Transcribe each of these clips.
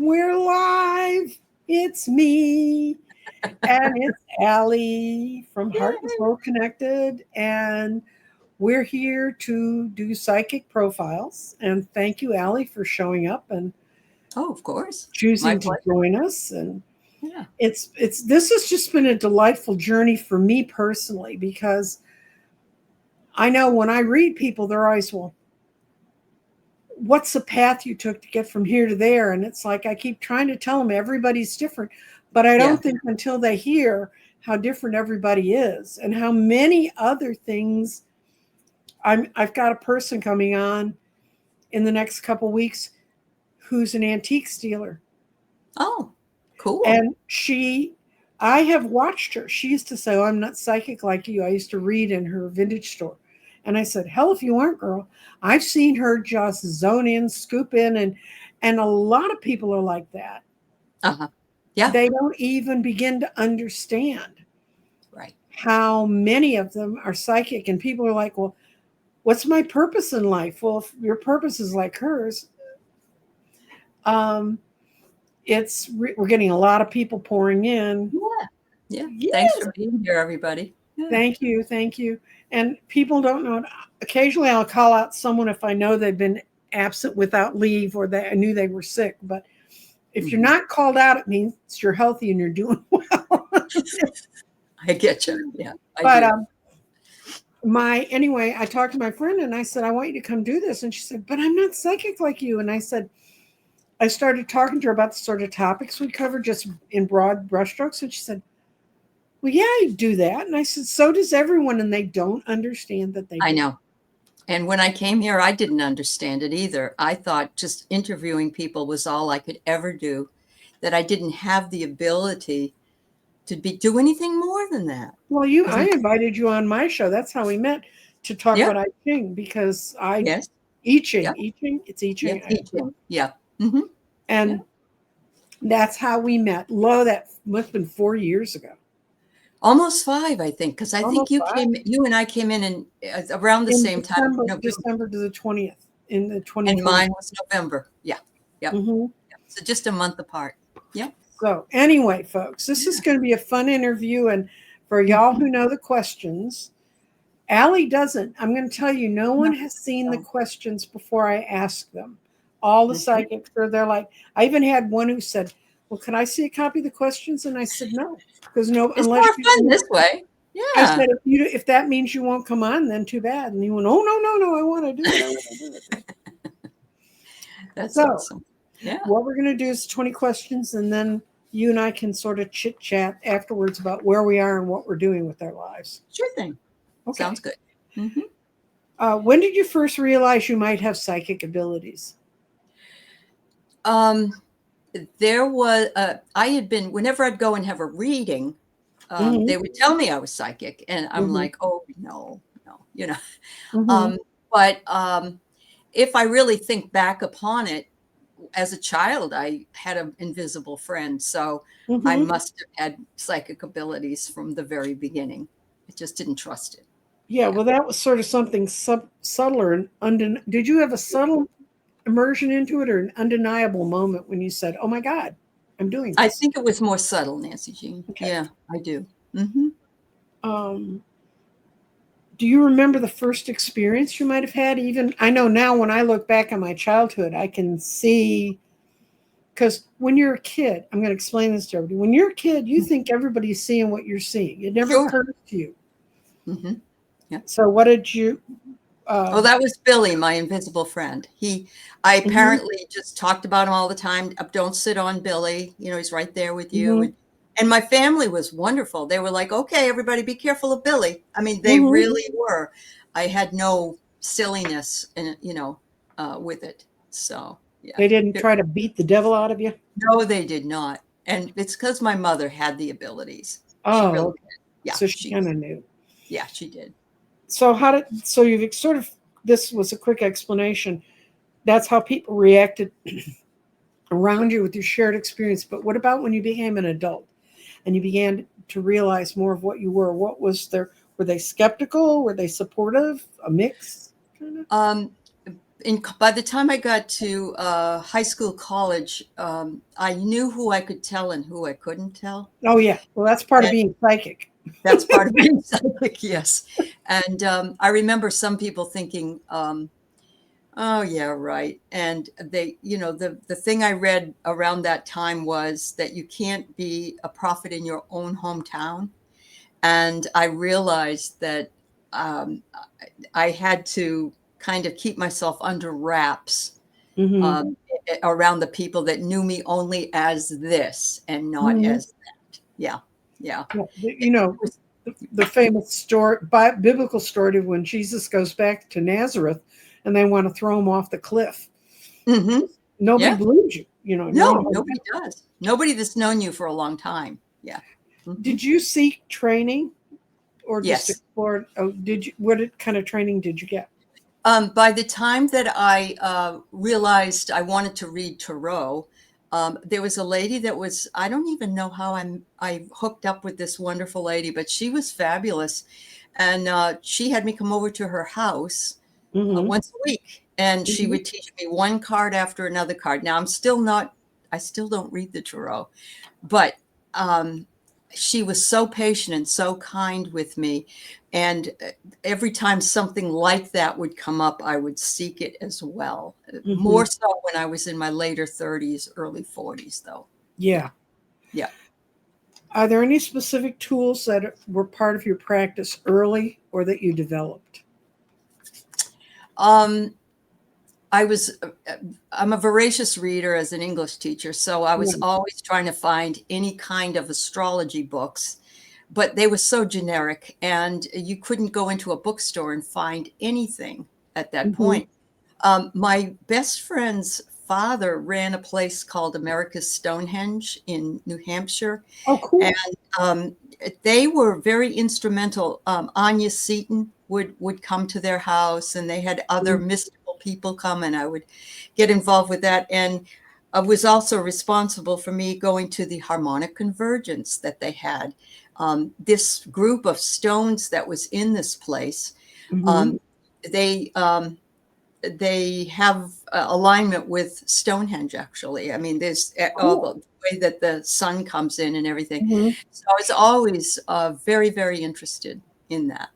We're live. It's me. And it's Aley from Heart and Soul Connected. And we're here to do psychic profiles. And thank you, Aley, for showing up and Oh, of course. My choosing to pleasure. join us. And Yeah. it's this has just been a delightful journey for me personally, because I know when I read people, they're always, well, what's the path you took to get from here to there? And it's like I keep trying to tell them everybody's different, but I Yeah. don't think until they hear how different everybody is and how many other things. I've got a person coming on in the next couple weeks who's an antique dealer, Oh, cool. and I have watched her. She used to say, "Oh, I'm not psychic like you." I used to read in her vintage store. And I said, "Hell if you aren't, girl." I've seen her just zone in, scoop in, and a lot of people are like that. Uh-huh. Yeah. They don't even begin to understand Right. how many of them are psychic. And people are like, "Well, what's my purpose in life?" Well, if your purpose is like hers, um, we're getting a lot of people pouring in. Yeah. Yeah. Thanks Yes. for being here, everybody. Yeah. Thank you. And people don't know. Occasionally, I'll call out someone if I know they've been absent without leave, or I knew they were sick. But if you're Hmm. not called out, it means you're healthy and you're doing well. I get you. Yeah, I But do. anyway, I talked to my friend and I said, "I want you to come do this." And she said, "But I'm not psychic like you." And I said, I started talking to her about the sort of topics we covered just in broad brushstrokes. And she said, "Well, yeah, I do that." And I said, "So does everyone." And they don't understand that they I do. know. And when I came here, I didn't understand it either. I thought just interviewing people was all I could ever do, that I didn't have the ability to do anything more than that. Well, Because I invited you on my show. That's how we met, to talk yeah, about I Ching, because yes, I yeah, Ching, it's I yeah, Ching. teaching. Yeah. Hmm. Yeah. And that's how we met. Lo, that must have been 4 years ago. Almost 5, I think, because I think Almost five. you and I came in around the In same time, November, December to the 20th in the and 2020. mine was November. Yeah. Yep. Hmm. Yep. So just a month apart. Yep. So, anyway, folks, this is Yeah. going to be a fun interview. And for y'all Mhm. who know the questions, Allie doesn't. I'm going to tell you, no No, one has seen the no. questions before I ask them. All the Mhm. psychics are there. Like, I even had one who said, "Well, can I see a copy of the questions?" And I said, "No, because no, It's more unless you." fun this way. I said, Yeah. if that means you won't come on, then too bad." And he went, "Oh, no, no, no, I want to do it. I want to do it." That's So, awesome. Yeah. what we're going to do is 20 questions, and then you and I can sort of chit chat afterwards about where we are and what we're doing with our lives. Sure thing. Okay. Sounds good. Hmm. When did you first realize you might have psychic abilities? Um, there was, I had been, whenever I'd go and have a reading, Mm-hmm. they would tell me I was psychic. And I'm Mm-hmm. like, oh, no, no, you know. Mm-hmm. Um, but if I really think back upon it, as a child, I had an invisible friend. So I Mm-hmm. must have had psychic abilities from the very beginning. I just didn't trust it. Yeah, Yeah. well, that was sort of something subtler and Did you have a subtle immersion into it, or an undeniable moment when you said, "Oh my God, I'm doing I this"? think it was more subtle, Nancy Jean. Okay. Yeah, I do. Hmm. Um, do you remember the first experience you might have had? Even I know now when I look back on my childhood, I can see, because when you're a kid, I'm going to explain this to everybody. When you're a kid, you think everybody's seeing what you're seeing. It never Sure. occurs to you. Hmm. Yeah. So, what did you? Uh, Oh, that was Billy, my invisible friend. I mhm, apparently just talked about him all the time. Don't sit on Billy. He's right there with you. mhm, And my family was wonderful. They were like, okay, everybody be careful of Billy. I mean, they mhm. really were. I had no silliness with it. So yeah. They didn't try to beat the devil out of you. No, they did not. And it's because my mother had the abilities. She Oh, really okay. did. Yeah, So she kind of knew. she did. So you've sort of, this was a quick explanation. That's how people reacted around you with your shared experience. But what about when you became an adult and you began to realize more of what you were? What was their? Were they skeptical? Were they supportive? A mix, kind of. Um, by the time I got to high school, college, I knew who I could tell and who I couldn't tell. Oh yeah. Well, that's part of being psychic. That's part of being psychic, yes. And I remember some people thinking, oh, yeah, right. And they, the thing I read around that time was that you can't be a prophet in your own hometown. And I realized that um, I had to kind of keep myself under wraps Hmm. um, around the people that knew me only as this and not Hmm. as that. Yeah. Yeah. Yeah. The famous story, biblical story of when Jesus goes back to Nazareth, and they want to throw him off the cliff. Mm-hmm. Nobody Yeah. believes you. No No, one. nobody does. Nobody that's known you for a long time. Yeah. Hmm. Did you seek training or just Yes. explore? Oh, did you? What kind of training did you get? By the time that I realized I wanted to read tarot, there was a lady that was, I don't even know how I hooked up with this wonderful lady, but she was fabulous. And she had me come over to her house Hmm. once a week, and she Hmm. would teach me one card after another card. Now, I still don't read the tarot, but um, she was so patient and so kind with me. And every time something like that would come up, I would seek it as well. Hmm. More so when I was in my later 30s, early 40s, though. Yeah. Yeah. Yeah. Are there any specific tools that were part of your practice early or that you developed? Um, I'm a voracious reader as an English teacher, so I was Right. always trying to find any kind of astrology books, but they were so generic and you couldn't go into a bookstore and find anything at that Hmm. point. My best friend's father ran a place called America's Stonehenge in New Hampshire, Oh, and cool. um, they were very instrumental. Anya Seton would come to their house, and they had other Mhm. mystical people come, and I would get involved with that. And I was also responsible for me going to the harmonic convergence that they had. This group of stones that was in this place, Mhm. um, they they have alignment with Stonehenge, actually. I mean, there's all Cool. the way that the sun comes in and everything. Mhm. So I was always very, very interested in that,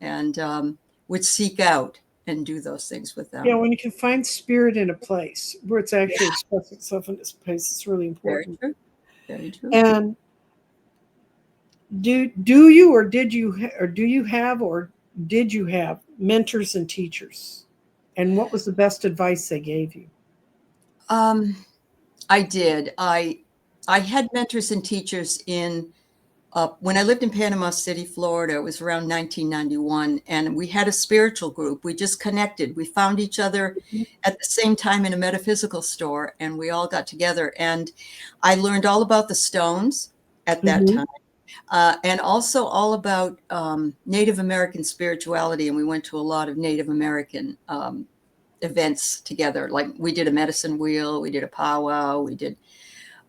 and would seek out and do those things with Yeah, them. when you can find spirit in a place where it's Yeah, actually expressing itself in this place, it's really very important. true. Very true. And do you or did you or do you have or did you have mentors and teachers? And what was the best advice they gave you? Um, I did. I had mentors and teachers in when I lived in Panama City, Florida. It was around 1991, and we had a spiritual group. We just connected. We found each other at the same time in a metaphysical store, and we all got together. And I learned all about the stones at that Mm-hmm. time, and also all about Native American spirituality. And we went to a lot of Native American events together. Like we did a medicine wheel, we did a powwow, we did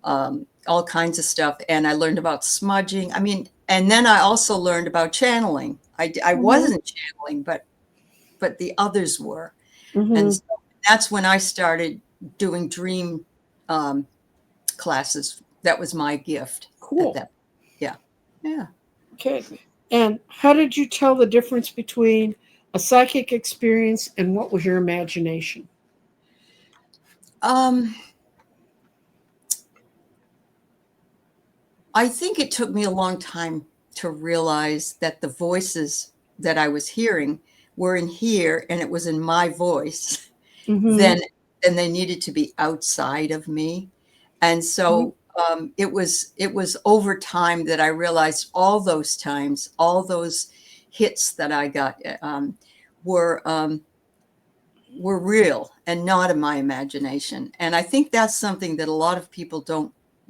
all kinds of stuff. And I learned about smudging. I mean, and then I also learned about channeling. I Mm-hmm. wasn't channeling, but the others were. And Mm-hmm. so that's when I started doing dream um, classes. That was my gift at Cool. that. Yeah. Yeah. Okay. And how did you tell the difference between a psychic experience and what was your imagination? Um, I think it took me a long time to realize that the voices that I was hearing were in here and it was in my voice, Mm-hmm. then then they needed to be outside of me. And so it was over time that I realized all those times, all those hits that I got were were real and not in my imagination. And I think that's something that a lot of people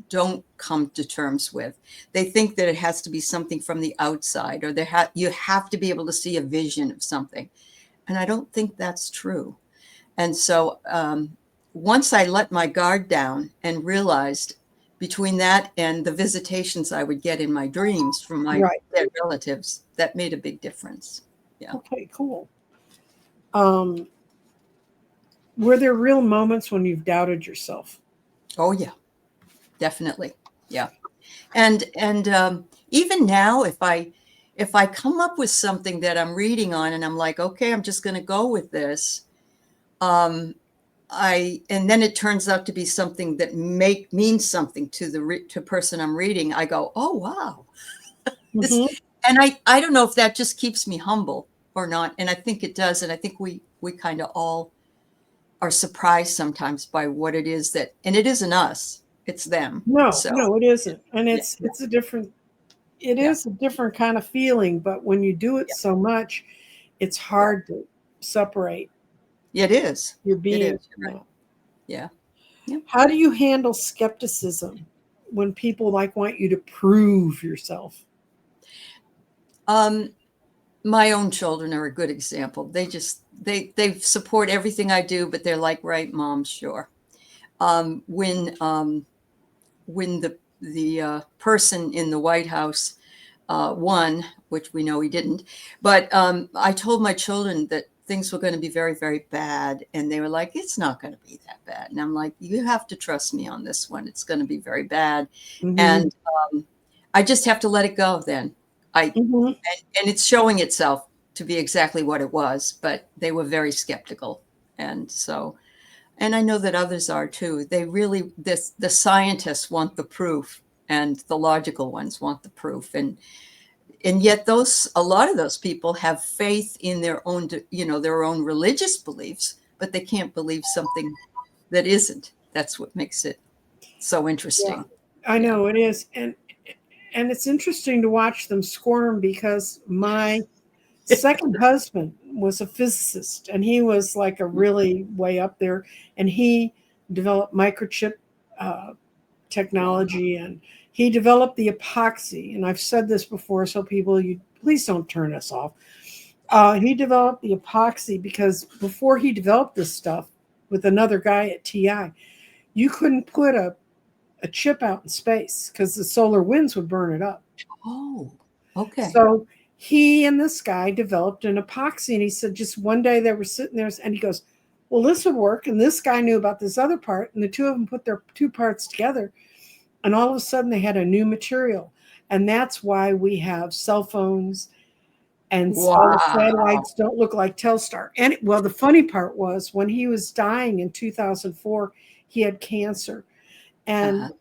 don't come to terms with. They think that it has to be something from the outside, or you have to be able to see a vision of something. And I don't think that's true. And so once I let my guard down and realized between that and the visitations I would get in my dreams from my Right. dead relatives, that made a big difference. Yeah. Okay, cool. Um, Were there real moments when you've doubted yourself? Oh yeah, definitely. Yeah. And even now, if I come up with something that I'm reading on and I'm like, okay, I'm just going to go with this, um, and then it turns out to be something that means something to to person I'm reading. I go, oh wow, this, Hmm. and I don't know if that just keeps me humble or not, and I think it does, and I think we kind of all are surprised sometimes by what it is that, and it isn't us, it's them. No, So no, it isn't, and yeah, it's a different. It yeah, is a different kind of feeling, but when you do it yeah, so much, it's yeah. hard to separate It is. your It being is. from that. Yeah. Yeah. How do you handle skepticism when people like want you to prove yourself? Um, my own children are a good example. They support everything I do, but they're like, right, mom, sure. Um, when um, when the person in the White House won, which we know he didn't, but I told my children that things were going to be very, very bad, and they were like, it's not going to be that bad. And I'm like, you have to trust me on this one. It's going to be very bad, Hmm. and I just have to let it go. Then I Hmm. and it's showing itself to be exactly what it was, but they were very skeptical. And so, and I know that others are too. They really, the scientists want the proof and the logical ones want the proof. And yet a lot of those people have faith in their own, their own religious beliefs, but they can't believe something that isn't. That's what makes it so Yeah, interesting. I Yeah. know it is, and it's interesting to watch them squirm because my second husband was a physicist, and he was like a really way up there, and he developed microchip uh, Wow. technology, and he developed the epoxy. And I've said this before, so people, you please don't turn us off. He developed the epoxy because before he developed this stuff with another guy at TI, you couldn't put a chip out in space because the solar winds would burn it up. Oh, okay. So he and this guy developed an epoxy, and he said just one day they were sitting there, and he goes, "Well, this would work." And this guy knew about this other part, and the two of them put their two parts together, and all of a sudden they had a new material, and that's why we have cell phones, and all the Wow. satellites don't look like Telstar. And well, the funny part was when he was dying in 2004, he had cancer, Uh-huh. and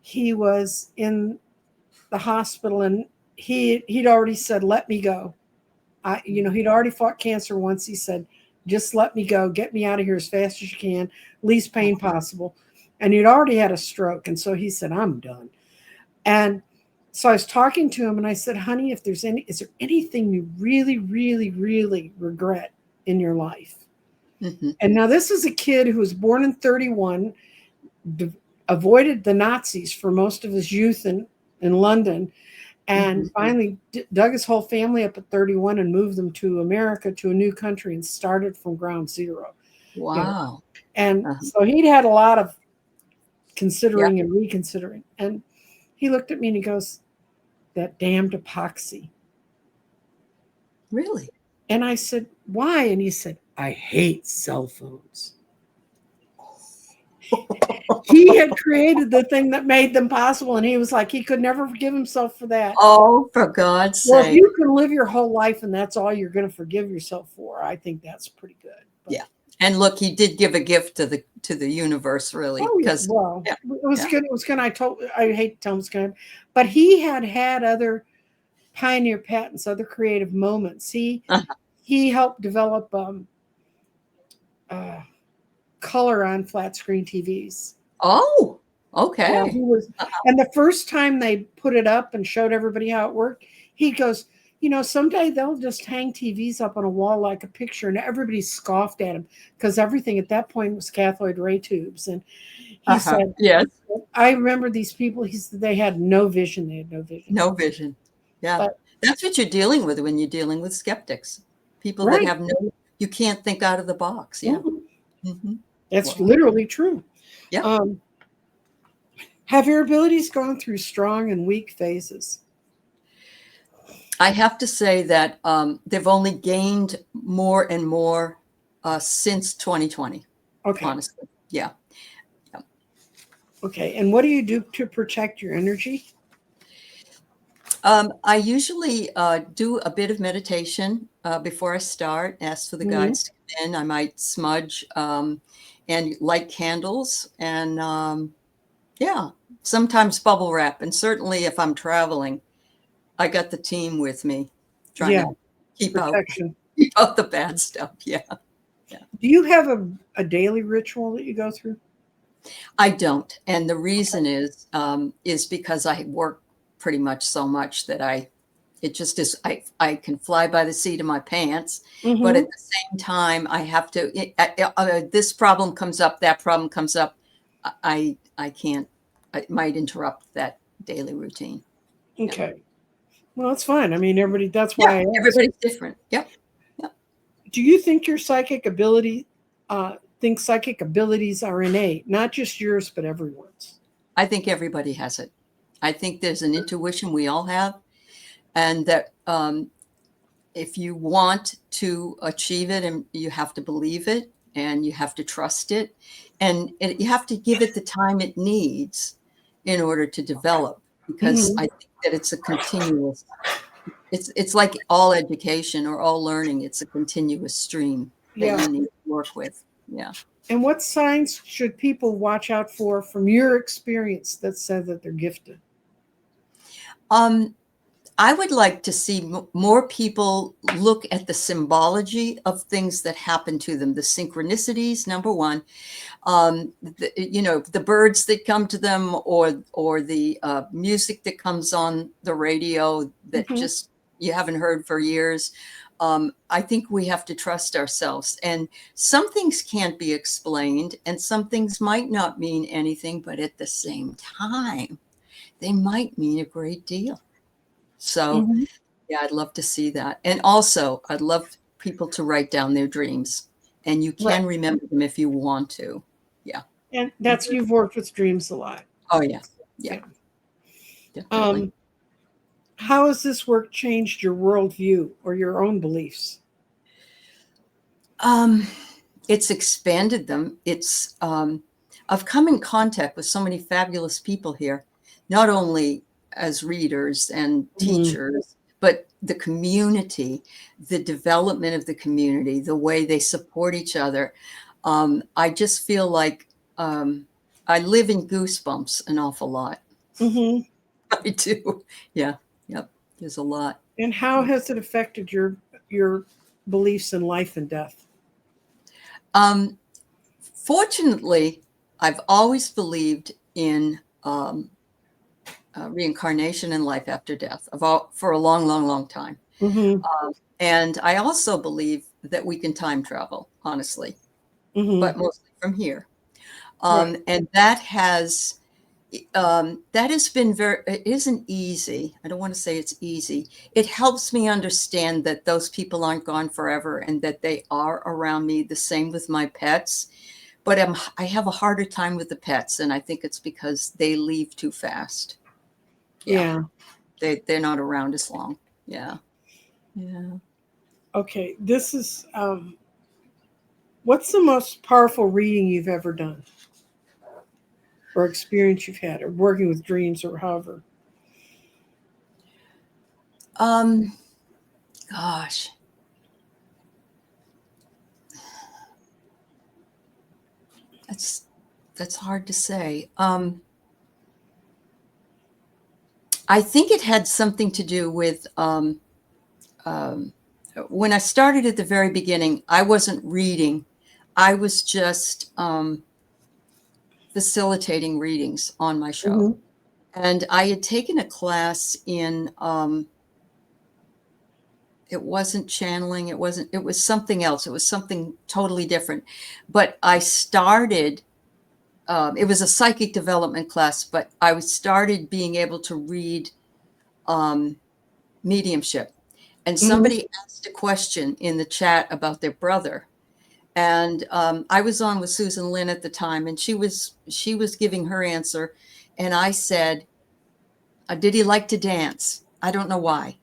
he was in the hospital, and he'd already said, "Let me go." He'd already fought cancer once. He said, "Just let me go, get me out of here as fast as you can, least pain possible." And he'd already had a stroke, and so he said, "I'm done." And so I was talking to him, and I said, "Honey, is there anything you really, really, really regret in your life?" Hmm. And now this is a kid who was born in 31, avoided the Nazis for most of his youth in London, and Hmm. finally dug his whole family up at 31 and moved them to America, to a new country, and started from ground zero. You know, Wow. and Uh-huh. so he'd had a lot of Yeah. considering and reconsidering. And he looked at me and he goes, "That damned epoxy." Really? And I said, "Why?" And he said, "I hate cell phones." He had created the thing that made them possible, and he was like, he could never forgive himself for that. Oh, for God's Well, if sake. you can live your whole life and that's all you're going to forgive yourself for, I think that's pretty good. But Yeah. And look, he did give a gift to the universe, really, oh yeah, because well, yeah, it was yeah. good. It was good. I hate to tell him it's good, but he had had other pioneer patents, other creative moments. Uh-huh. He helped develop uh, color on flat screen TVs. Oh, Yeah, he okay. was, and the first time they put it up and showed everybody how it worked, he goes, someday they'll just hang TVs up on a wall like a picture, and everybody scoffed at him because everything at that point was cathode ray tubes. And he Uh-huh. said, Yes. I remember these people. He said they had no vision. They had no vision. No vision. Yeah. But That's what you're dealing with when you're dealing with skeptics. People that right, have you can't think out of the box. Yeah. mhm, Hmm. that's Wow. literally true. Yep. Um, have your abilities gone through strong and weak phases? I have to say that they've only gained more and more since 2020. Okay. honestly. Yeah. Yeah. Okay. And what do you do to protect your energy? I usually do a bit of meditation before I start, ask for the Hmm. guides to come in. I might smudge and light candles and yeah, sometimes bubble wrap. And certainly if I'm traveling, I got the team with me trying Yeah. to keep out, Protection. keep out the bad stuff. Yeah. Yeah. Do you have a daily ritual that you go through? I don't. And the reason is because I work pretty much so much that it just is, I can fly by the seat of my pants, but Hmm. at the same time, I have to, this problem comes up, that problem comes up. I can't, I might interrupt that daily routine. Yeah. Okay. Well, that's fine. I mean, everybody, that's Yeah. why I asked. Everybody's different. Yep. Yep. Do you think your think psychic abilities are innate, not just yours, but everyone's? I think everybody has it. I think there's an intuition we all have, and that if you want to achieve it, and you have to believe it and you have to trust it, and you have to give it the time it needs in order to develop, because Hmm. I think that it's a continuous, it's like all education or all learning, it's a continuous stream that Yeah. you need to work with. Yeah. And what signs should people watch out for from your experience that said that they're gifted? um I would like to see more people look at the symbology of things that happen to them, the synchronicities, number one. The birds that come to them, or the music that comes on the radio that Hmm. just you haven't heard for years. I think we have to trust ourselves, and some things can't be explained, and some things might not mean anything, but at the same time, they might mean a great deal. So Hmm. yeah, I'd love to see that. And also, I'd love people to write down their dreams, and you Right. can remember them if you want to. Yeah. And that's, you've worked with dreams a lot. Oh, yeah. Yeah, Yeah. definitely. Um, how has this work changed your worldview or your own beliefs? Um, it's expanded them. I've come in contact with so many fabulous people here, not only as readers and Hmm. teachers, but the community, the development of the community, the way they support each other. I just feel like I live in goosebumps an awful lot. Hmm. I do. Yeah. Yep. There's a lot. And how has it affected your beliefs in life and death? Um, Fortunately, I've always believed in reincarnation and life after death for a long, long, long time. Hmm. And I also believe that we can time travel, honestly, Hmm. but mostly from here. Right. And that has been it isn't easy. I don't want to say it's easy. It helps me understand that those people aren't gone forever and that they are around me. The same with my pets. But I have a harder time with the pets, and I think it's because they leave too fast. Yeah, Yeah. they're not around as long. Yeah, yeah. Okay. This is what's the most powerful reading you've ever done or experience you've had or working with dreams or however? Um, Gosh, that's that's hard to say. I think it had something to do with um, when I started at the very beginning. I wasn't reading; I was just facilitating readings on my show. Hmm. And I had taken a class in, it wasn't channeling, it was something else. It was something totally different. But I started, it was a psychic development class, but I started being able to read um, mediumship. And Hmm. somebody asked a question in the chat about their brother. And I was on with Susan Lynn at the time, and she was giving her answer. And I said, did he like to dance? I don't know why.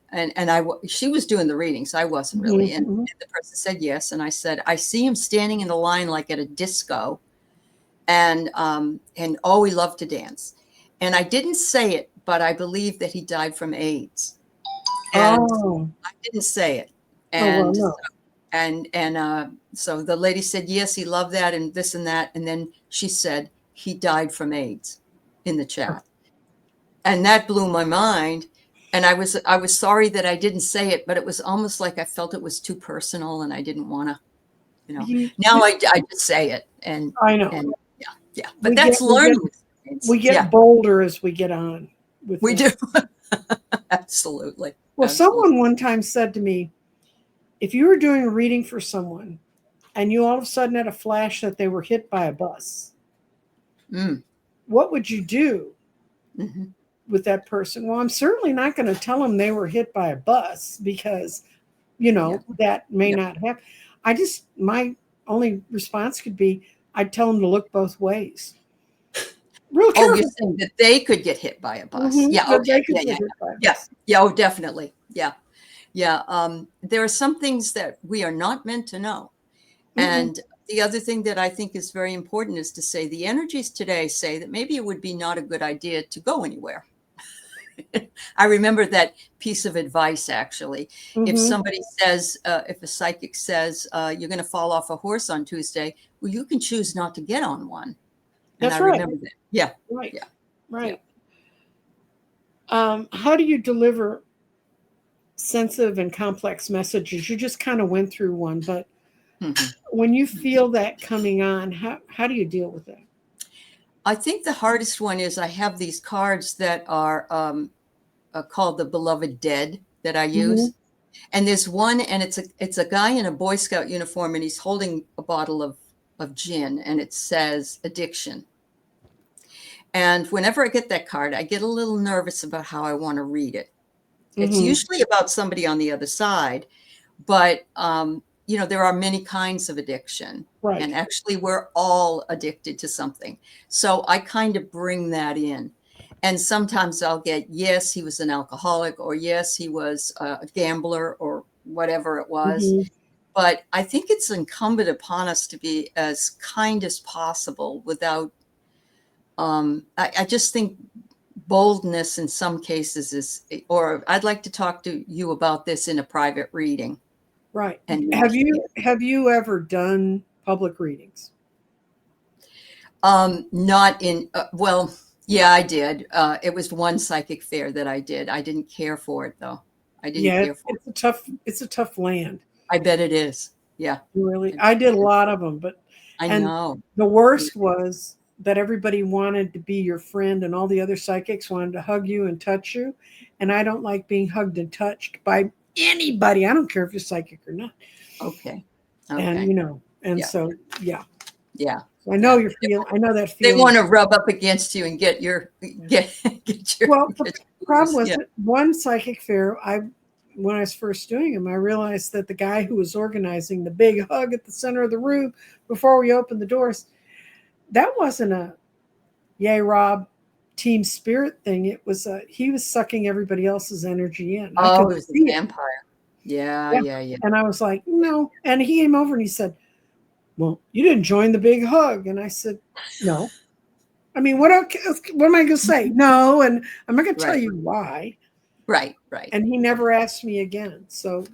she was doing the readings. I wasn't really. And the person said yes. And I said, I see him standing in the line like at a disco. And oh, he loved to dance. And I didn't say it, but I believe that he died from AIDS. And I didn't say it. And no. So the lady said, yes, he loved that and this and that. And then she said, he died from AIDS in the chat. And that blew my mind. And I was sorry that I didn't say it, but it was almost like I felt it was too personal and I didn't want to, now I just say it. And I know. And yeah. But that's learning. We get bolder as we get on. We do. Absolutely. Well, someone one time said to me, if you were doing a reading for someone and you all of a sudden had a flash that they were hit by a bus, what would you do with that person? Well, I'm certainly not going to tell them they were hit by a bus because, that may not happen. My only response could be, I'd tell them to look both ways. Real careful. Oh, you're saying that they could get hit by a bus. Yeah. Okay. Yeah. Oh, definitely. Yeah. Yeah. There are some things that we are not meant to know. And the other thing that I think is very important is to say the energies today say that maybe it would be not a good idea to go anywhere. I remember that piece of advice, actually. If somebody says, if a psychic says, you're going to fall off a horse on Tuesday, well, you can choose not to get on one. And I remember that. Yeah. Right. Yeah. Right. Yeah. How do you deliver sensitive and complex messages? You just kind of went through one, but when you feel that coming on, how do you deal with that? I think the hardest one is I have these cards that are called the Beloved Dead that I use. And there's one, and it's a guy in a Boy Scout uniform, and he's holding a bottle of gin, and it says addiction. And whenever I get that card, I get a little nervous about how I want to read it. It's usually about somebody on the other side, but there are many kinds of addiction. Right. And actually we're all addicted to something. So I kind of bring that in. And sometimes I'll get, yes, he was an alcoholic, or yes, he was a gambler, or whatever it was. But I think it's incumbent upon us to be as kind as possible without, I just think boldness in some cases is, or I'd like to talk to you about this in a private reading. Right. And have you ever done public readings? Not in, well, yeah, I did. It was one psychic fair that I did. I didn't care for it though. I didn't care for it. It's a tough land. I bet it is. Yeah. Really. I did a lot of them, but I know. The worst was that everybody wanted to be your friend and all the other psychics wanted to hug you and touch you. And I don't like being hugged and touched by anybody. I don't care if you're psychic or not. Okay. And so, yeah. Yeah. I know you're feeling. I know that feeling. They want to rub up against you and get your. Well, the problem was that one psychic fair, when I was first doing them, I realized that the guy who was organizing the big hug at the center of the room before we opened the doors, that wasn't a yay Rob team spirit thing. It was he was sucking everybody else's energy in. Oh, it was a vampire. Yeah. And I was like, no. And he came over and he said, well, you didn't join the big hug. And I said, no. I mean, what am I going to say? No. And I'm not going to tell you why. Right. And he never asked me again. So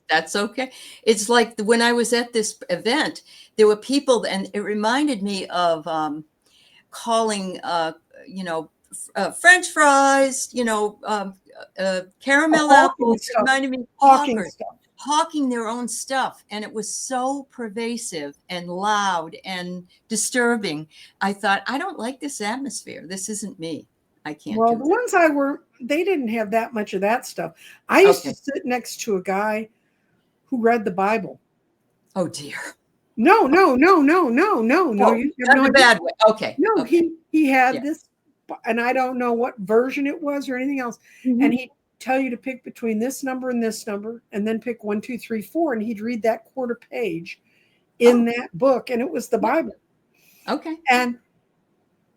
that's okay. It's like when I was at this event, there were people, and it reminded me of calling, French fries, caramel apples. It reminded me of hawking their own stuff. And it was so pervasive and loud and disturbing. I thought, I don't like this atmosphere. This isn't me. I can't. Well, the ones they didn't have that much of that stuff. I used to sit next to a guy who read the Bible. Oh dear. No. Oh, You have not in a bad way. Okay. No, okay. He had this, and I don't know what version it was or anything else. And he'd tell you to pick between this number and this number, and then pick 1, 2, 3, 4, and he'd read that quarter page in that book, and it was the Bible. Okay. And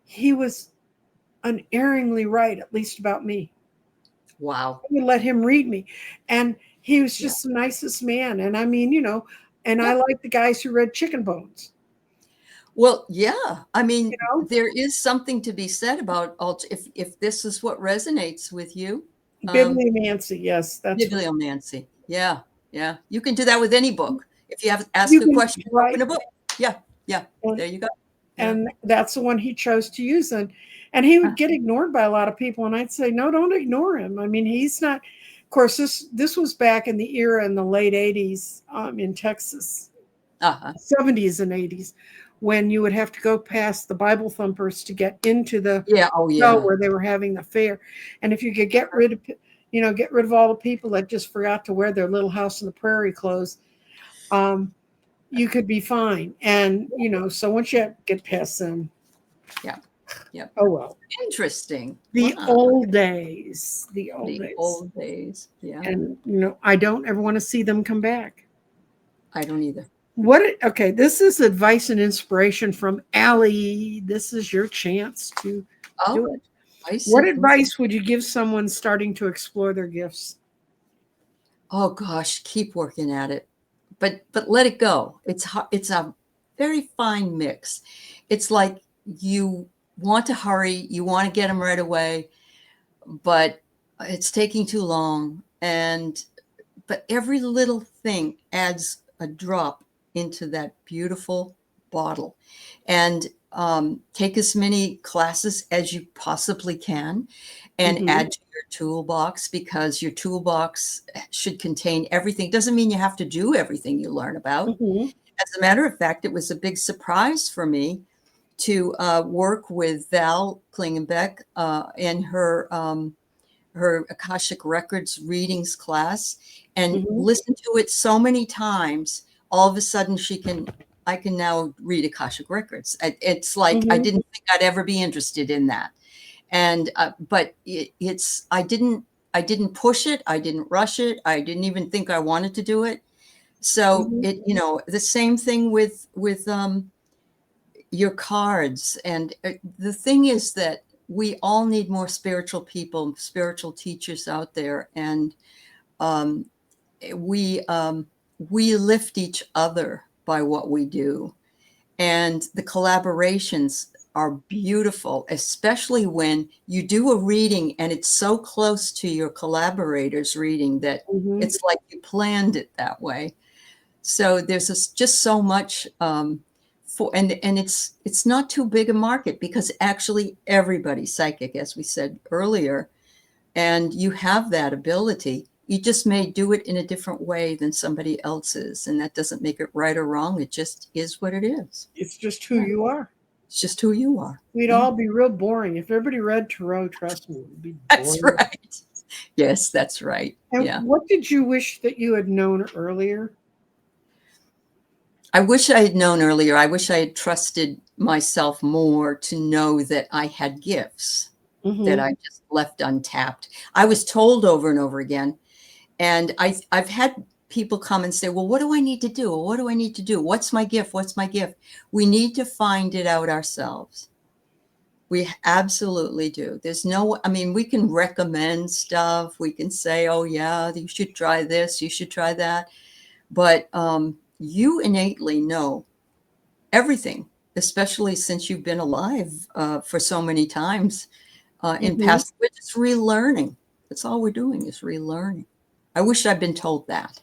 he was unerringly right, at least about me. Wow. I would let him read me. And he was Yeah. just the nicest man. And I mean, and I Yeah. like the guys who read Chicken Bones, Well, yeah. I you mean, know, there is something to be said about if this is what resonates with you. Um, Bibliomancy. Yes, that's right. Bibliomancy. Yeah. Yeah. You can do that with any book. If you have ask You a can, question, right. open a book. Yeah. Yeah. And, There you go. Yeah. and that's the one he chose to use. And he would Huh. get ignored by a lot of people. And I'd say, no, don't ignore him. I mean, he's not, of course, this was back in the era in the late 80s in Texas. Uh-huh. 70s and 80s when you would have to go past the Bible thumpers to get into the Yeah. Oh, show yeah. where they were having the fair. And if you could get rid of all the people that just forgot to wear their little house on the prairie clothes, um, you could be fine. And so once you get past them, Yeah. Yeah. oh well. Interesting. The Wow. old days, the old The days. old days. Yeah. And I don't ever want to see them come back. I don't either. Okay, this is advice and inspiration from Aley. This is your chance to do Oh, it. I What see. advice would you give someone starting to explore their gifts? Oh gosh, keep working at it. But let it go. It's a very fine mix. It's like you want to hurry, you want to get them right away, but it's taking too long. But every little thing adds a drop into that beautiful bottle. And take as many classes as you possibly can and Mm-hmm. add to your toolbox, because your toolbox should contain everything. Doesn't mean you have to do everything you learn about. Mm-hmm. As a matter of fact, it was a big surprise for me to work with Val Klingenbeck in her Akashic Records readings class and Mm-hmm. listen to it so many times. All of a sudden, I can now read Akashic Records. It's like I Mm-hmm. didn't think I'd ever be interested in that, and but I didn't push it. I didn't rush it. I didn't even think I wanted to do it. So Mm-hmm. the same thing with your cards. And the thing is that we all need more spiritual people, spiritual teachers out there, and um, we um, we lift each other by what we do, and the collaborations are beautiful, especially when you do a reading and it's so close to your collaborator's reading that Mm-hmm. it's like you planned it that way. So there's just so much and it's not too big a market, because actually everybody's psychic, as we said earlier, and you have that ability. You just may do it in a different way than somebody else's, and that doesn't make it right or wrong. It just is what it is. It's just who Yeah. you are. It's just who you are. We'd Yeah, all be real boring if everybody read Tarot. Trust me, it would be that's boring. right. Yes, that's right. And Yeah. what did you wish that you had known earlier? I wish I had known earlier. I wish I had trusted myself more to know that I had gifts that Mm-hmm. I just left untapped. I was told over and over again, and I've had people come and say, "Well, what do I need to do? What do I need to do? What's my gift? What's my gift?" We need to find it out ourselves. We absolutely do. I mean, we can recommend stuff. We can say, "Oh yeah, you should try this, you should try that." But you innately know everything, especially since you've been alive for so many times in Mm-hmm. past. We're just relearning. That's all we're doing is relearning. I wish I'd been told that.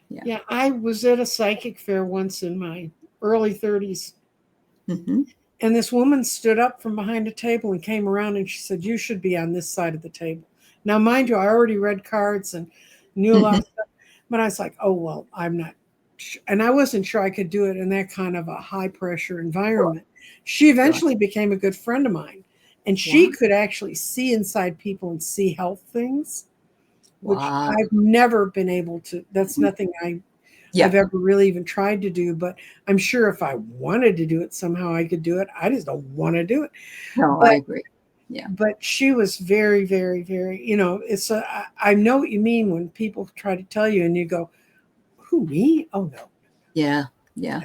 Yeah. Yeah, I was at a psychic fair once in my early 30s. Hmm. And this woman stood up from behind a table and came around and she said, "You should be on this side of the table." Now, mind you, I already read cards and knew a lot Hmm. of stuff, but I was like, oh, well, I'm not. And I wasn't sure I could do it in that kind of a high pressure Sure. environment. She Sure. eventually became a good friend of mine, and she Wow. could actually see inside people and see health things, which Wow. I've never been able to. That's Mhm. nothing I've Yeah. ever really even tried to do, but I'm sure if I wanted to do it somehow I could do it. I just don't want to do it. No, I But agree. Yeah. but she was very, very, very, I know what you mean when people try to tell you and you go, "Who, me? Oh no." Yeah. Yeah.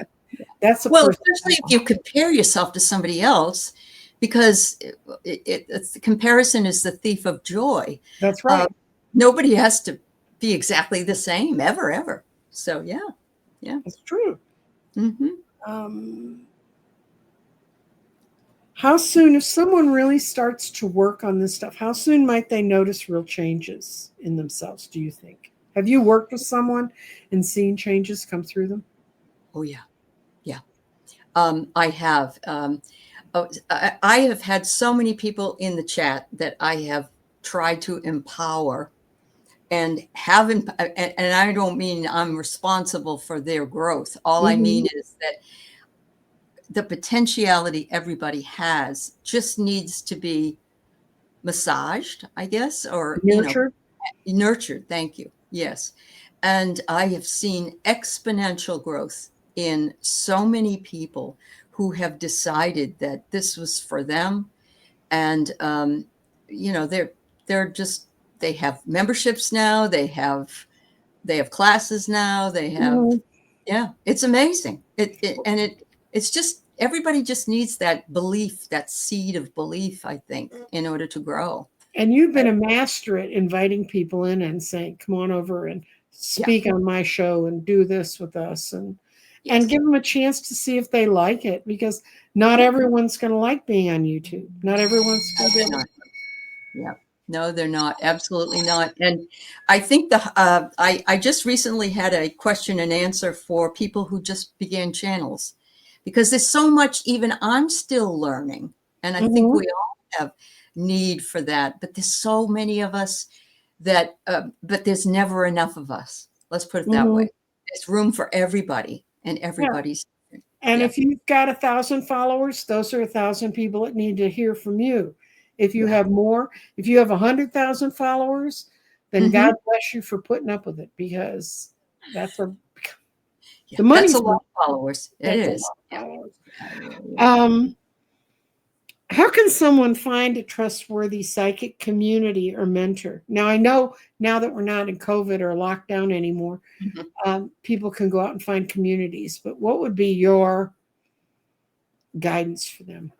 That's a Well, person. especially if you compare yourself to somebody else, because it's, the comparison is the thief of joy. That's right. Nobody has to be exactly the same ever. So yeah. That's true. Mm-hmm. How soon, if someone really starts to work on this stuff, how soon might they notice real changes in themselves, do you think? Have you worked with someone and seen changes come through them? Oh yeah. I have. I have had so many people in the chat that I have tried to empower and and I don't mean I'm responsible for their growth. All I mean is that the potentiality everybody has just needs to be massaged, I guess, or, Nurtured? nurtured. Thank you. Yes. And I have seen exponential growth in so many people who have decided that this was for them. And, they're just, they have memberships now. They have classes now. They have, Mhm. yeah, it's amazing. It's just, everybody just needs that belief, that seed of belief, I think, in order to grow. And you've been a master at inviting people in and saying, come on over and Yeah. speak on my show and do this with us, and Yes. give them a chance to see if they like it, because not everyone's going to like being on YouTube. Not everyone's going to be able to. Yeah. No, they're not. Absolutely not. And I think I just recently had a question and answer for people who just began channels, because there's so much, even I'm still learning. And I think we all have need for that, but there's so many of us that, but there's never enough of us. Let's put it that way. There's room for everybody, and Yeah. everybody's. And Yeah. if you've got 1,000 followers, those are 1,000 people that need to hear from you. If you have more, if you have 100,000 followers, then God bless you for putting up with it, because that's the That's money's a lot of followers. It that's a is. lot of followers. Yeah. How can someone find a trustworthy psychic community or mentor? Now, I know now that we're not in COVID or lockdown anymore, people can go out and find communities, but what would be your guidance for them?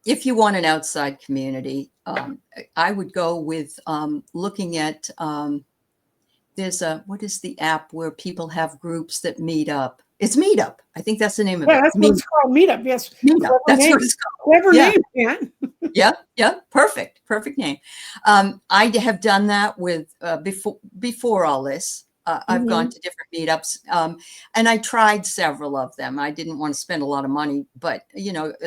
If you want an outside community, I would go with looking at, there's what is the app where people have groups that meet up? It's Meetup. I think that's the name of Yeah, it. that's what it's called. Meetup. Yes. Meetup. That's what it's called. Clever Yeah. name, man. Yeah. Perfect name. I have done that with before all this. I've gone to different meetups, and I tried several of them. I didn't want to spend a lot of money, but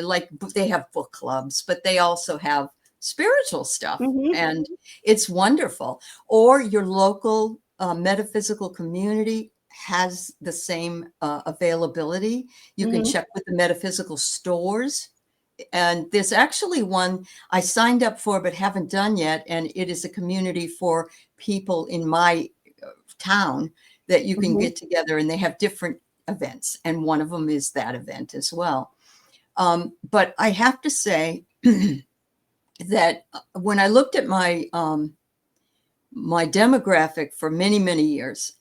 like they have book clubs, but they also have spiritual stuff, and it's wonderful. Or your local metaphysical community has the same availability. You can check with the metaphysical stores. And there's actually one I signed up for but haven't done yet, and it is a community for people in my town that you can get together, and they have different events, and one of them is that event as well. But I have to say that when I looked at my my demographic for many years,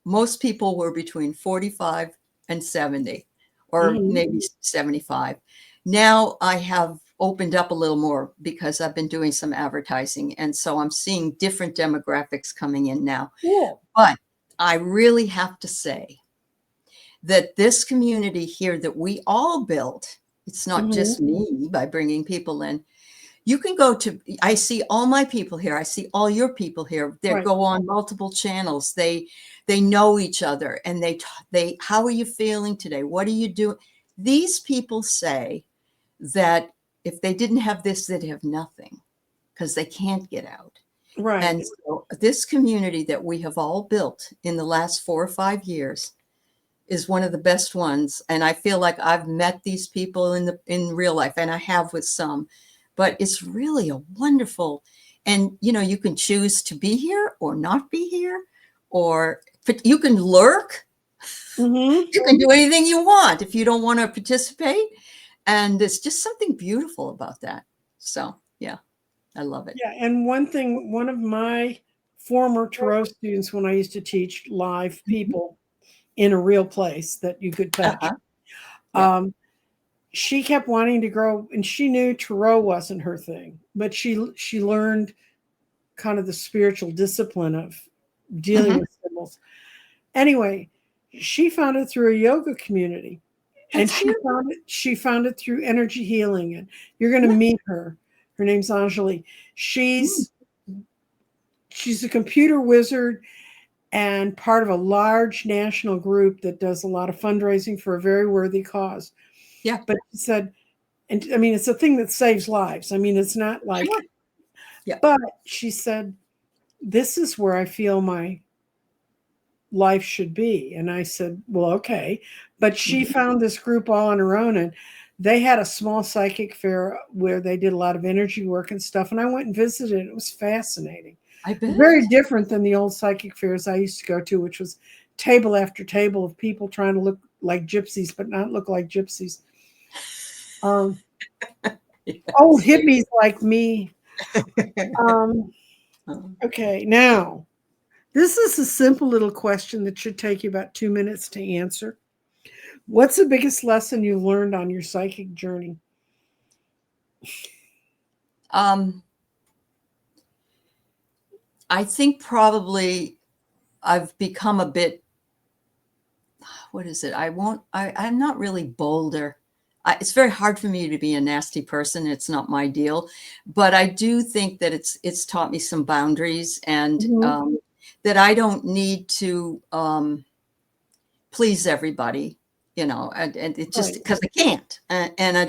most people were between 45 and 70, or maybe 75. Now I have opened up a little more because I've been doing some advertising, and so I'm seeing different demographics coming in now. Cool. But I really have to say that this community here that we all built, it's not just me by bringing people in. You can go to, I see all my people here. I see all your people here. They go on multiple channels. They know each other, and they, how are you feeling today? What are you doing? These people say that if they didn't have this, they'd have nothing, because they can't get out. Right. And so this community that we have all built in the last 4 or 5 years is one of the best ones. And I feel like I've met these people in real life, and I have with some, but it's really a wonderful, and you can choose to be here or not be here, or you can lurk. You can do anything you want if you don't want to participate. And there's just something beautiful about that. So yeah, I love it. Yeah. And one of my former Tarot students, when I used to teach live people in a real place that you could touch, she kept wanting to grow, and she knew tarot wasn't her thing, but she learned kind of the spiritual discipline of dealing Mhm. with symbols. Anyway, she found it through a yoga community, and That's cute. she found it through energy healing. And you're going to Yeah. meet her. Her name's Anjali. Mm. She's a computer wizard and part of a large national group that does a lot of fundraising for a very worthy cause. Yeah. But she said, and I mean, it's a thing that saves lives. I mean, it's not like, Sure. Yeah. but she said, this is where I feel my life should be. And I said, well, okay. But she Mhm. found this group all on her own, and they had a small psychic fair where they did a lot of energy work and stuff. And I went and visited. It was fascinating. I Very bet. different than the old psychic fairs I used to go to, which was table after table of people trying to look like gypsies, but not look like gypsies. Um, Old Yes. hippies like me. Um, Um, okay, now this is a simple little question that should take you about 2 minutes to answer. What's the biggest lesson you learned on your psychic journey? um, I think probably I've become a bit, what is it? I'm not really bolder. It's very hard for me to be a nasty person. It's not my deal, but I do think that it's taught me some boundaries, and Mhm. that I don't need to please everybody, and it just Right. because I can't, and I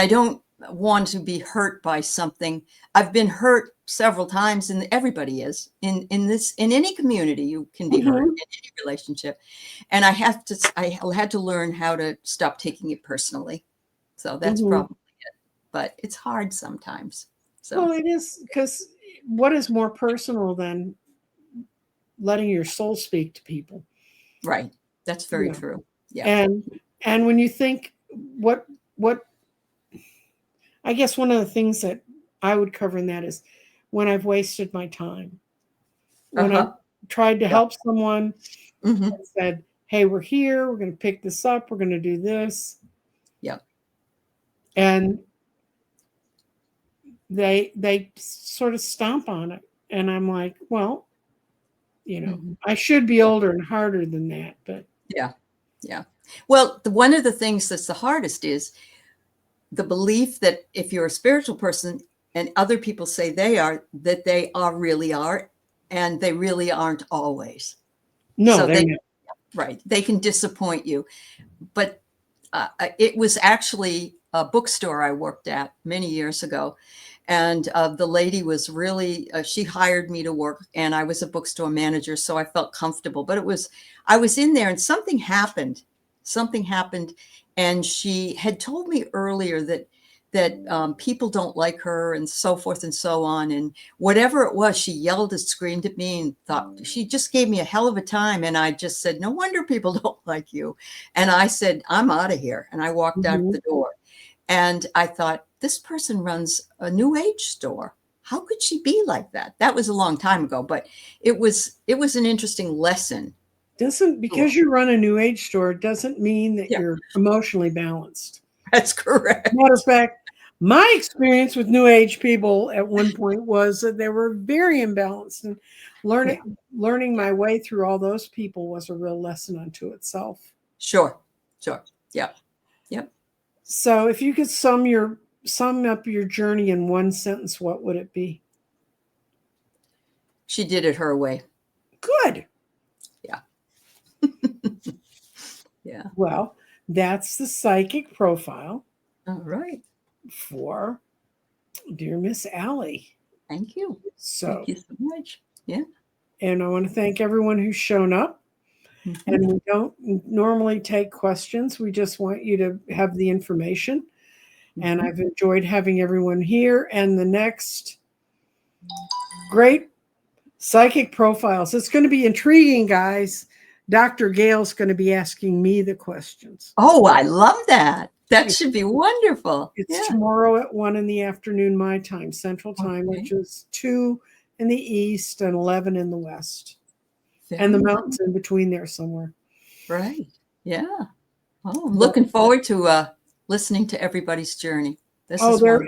don't want to be hurt by something. I've been hurt several times, and everybody is in any community. You can be hurt Mhm. in any relationship, and I had to learn how to stop taking it personally. So that's Mhm. probably, but it's hard sometimes. So Well, it is, because what is more personal than letting your soul speak to people? right, that's very Yeah. true. Yeah. And when you think what I guess one of the things that I would cover in that is when I've wasted my time, Uh when I've huh. tried to Yeah. help someone Hmm. and said, "Hey, we're here. We're going to pick this up. We're going to do this," Yeah. and they sort of stomp on it, and I'm like, well, Hmm. I should be older and harder than that, but Yeah. Yeah. Well, one of the things that's the hardest is the belief that if you're a spiritual person and other people say they are, that they are really are, and they really aren't always. no, So they're they, not. right, they can disappoint you. But it was actually a bookstore I worked at many years ago. And the lady was really, she hired me to work, and I was a bookstore manager. So I felt comfortable. But I was in there, and something happened. Something happened. And she had told me earlier that people don't like her and so forth and so on. And whatever it was, she yelled and screamed at me and thought she just gave me a hell of a time. And I just said, no wonder people don't like you. And I said, I'm out of here. And I walked out Mhm. the door. And I thought, this person runs a new age store. How could she be like that? That was a long time ago, but it was an interesting lesson. Doesn't, Sure. because you run a new age store doesn't mean that Yeah, you're emotionally balanced. that's Matter of correct. fact, my experience with new age people at one point was that they were very imbalanced, and Yeah, learning yeah, my way through all those people was a real lesson unto itself. sure, sure. Yeah, yep. So if you could sum up your journey in one sentence, what would it be? She did it her way. Good. Yeah, yeah. Well, that's the psychic profile All right. for dear Miss Allie. Thank you. Thank So, you so much. Yeah. and I want to thank everyone who's shown up. Hmm. And we don't normally take questions. We just want you to have the information. And Hmm. I've enjoyed having everyone here. And the next great psychic profiles, it's going to be intriguing, guys. Dr. Gail's going to be asking me the questions. Oh, I love that. That should be wonderful. It's Yeah. tomorrow at 1 in the afternoon, my time, Central Time, which Okay. is 2 in the East and 11 in the West. And the Very mountains nice. in between there somewhere. Right. Yeah. Oh, I'm But looking forward to listening to everybody's journey. This Oh, is one.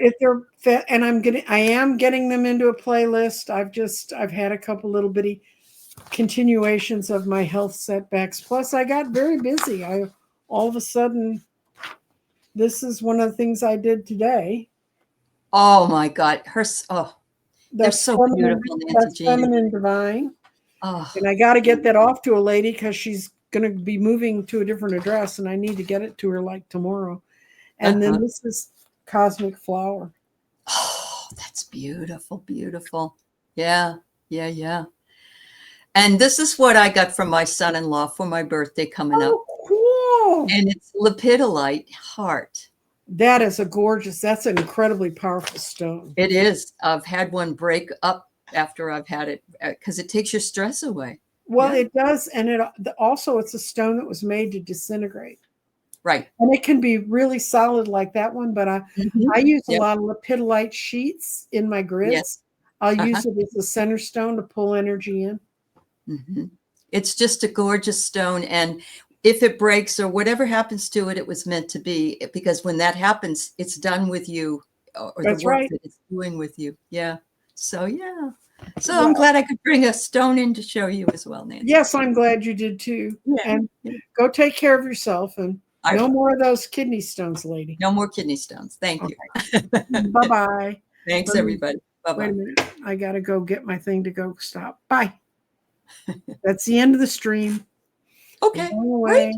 and I am getting them into a playlist. I've had a couple little bitty continuations of my health setbacks. Plus, I got very busy. All of a sudden, this is one of the things I did today. Oh my God. They're so beautiful, Nancy That's Jean. Feminine Divine. Oh, And I got to get that off to a lady because she's going to be moving to a different address, and I need to get it to her like tomorrow. And then this is Cosmic Flower. oh, that's beautiful, beautiful. Yeah, yeah, yeah. And this is what I got from my son-in-law for my birthday coming up. Cool. And it's lepidolite heart. That is that's an incredibly powerful stone. It is. I've had one break up after I've had it because it takes your stress away. Well, it does. And it's a stone that was made to disintegrate. Right. And it can be really solid like that one, but I use a lot of lepidolite sheets in my grids. Yes. I'll use it as a center stone to pull energy in. It's just a gorgeous stone. And if it breaks or whatever happens to it, it was meant to be, because when that happens, it's done with you, or That's the work right. that it's doing with you. Yeah. So, yeah. So I'm glad I could bring a stone in to show you as well, Nancy. Yes, I'm glad you did too. Yeah. And go take care of yourself, and no more of those kidney stones, lady. No more kidney stones. Thank you. Bye-bye. Thanks, everybody. Bye-bye. Wait a minute. I got to go get my thing to go stop. Bye. That's the end of the stream. Okay. Great.